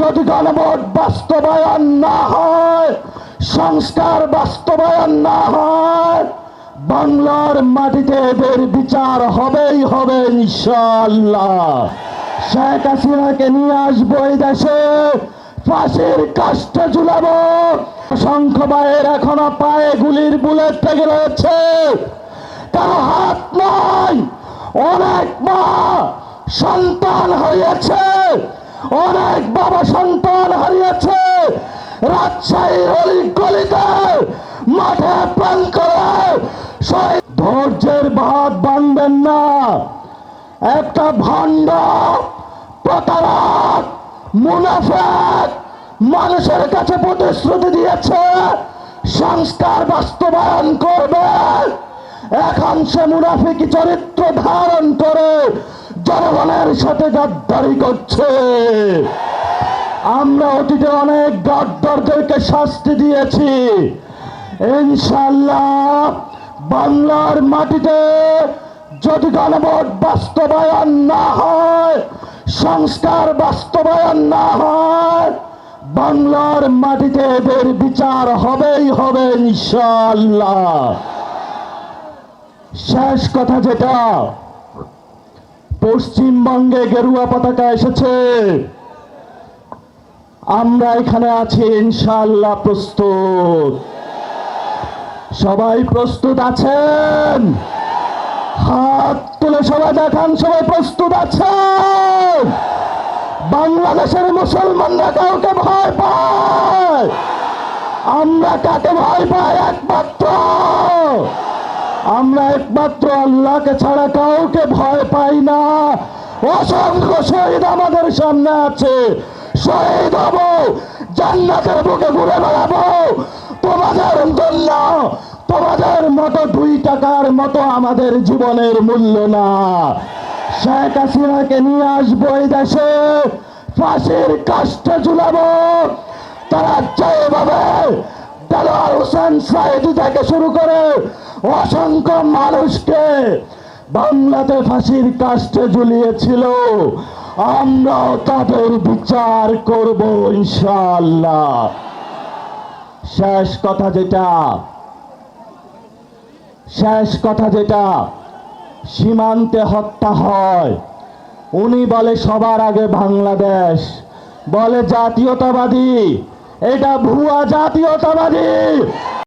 যদি গণভোট বাস্তবায়ন না হয়, সংস্কার বাস্তবায়ন না হয়, বাংলার মাটিতে এদের বিচার হবেই হবে ইনশাআল্লাহ। শেখ হাসিনাকে নিয়ে আসবো এই দেশে, ফাঁসির কাস্টে ঝুলাবো। অসংখ্য ভাইয়ের এখনো পায়ে গুলির বুলেট লেগে রয়েছে, কারো হাত নাই। অনেক মা সন্তান হারিয়েছে, অনেক বাবা সন্তান হারিয়েছে। রাজশাহীর অলি গলিতে মাঠে প্রাণ করে ধৈর্যের বাঁধ বাঁধবেন না। একটা ভণ্ড প্রতারক মুনাফিক মানুষের কাছে প্রতিশ্রুতি দিয়েছে সংস্কার বাস্তবায়ন করবে। এখন সে মুনাফিকি চরিত্র ধারণ করে জনগণের সাথে গাদ্দারি করছে। আমরা অতীতে অনেক গাদ্দারদেরকে শাস্তি দিয়েছি। ইনশাআল্লাহ বাংলার মাটিতে যদি গণভোট বাস্তবায়ন না হয়, সংস্কার বাস্তবায়ন না হয়, বাংলার মাটিতে এদের বিচার হবেই হবে ইনশাআল্লাহ। শেষ কথা যেটা, পশ্চিমবঙ্গে গেরুয়া পতাকা এসেছে, আমরা এখানে আছি ইনশাআল্লাহ প্রস্তুত। সবাই প্রস্তুত আছেন? হাত তুলে সবাই দেখান, সবাই প্রস্তুত আছেন? বাংলাদেশের মুসলমানরা কাউকে ভয় পায়? আমরা কাকে ভয় পাই? আমরা একমাত্র আল্লাহকে ছাড়া কাউকে ভয় পাই না। অসংখ্য শহীদ আমাদের সামনে আছে, শহীদ হব, জান্নাতের বুকে ঘুরে বেড়াবো। তোমাদের জন্য তোমাদের মতো 2 টাকার মতো আমাদের জীবনের মূল্য না। শেখ হাসিনাকে নিয়ে আসবো এই দেশে, ফাঁসির কাস্টে ঝুলাবো। তারা যেভাবে দেলোয়ার হোসেন সাঈদী থেকে শুরু করে অসংখ্য মানুষকে বাংলাতে ফাঁসির কাস্টে ঝুলিয়েছিল, আমরাও তাদের বিচার করব ইনশাআল্লাহ। শেষ কথা যেটা, সীমান্তে হত্যা হয়, উনি বলে সবার আগে বাংলাদেশ, বলে জাতীয়তাবাদী। এটা ভুয়া জাতীয়তাবাদী।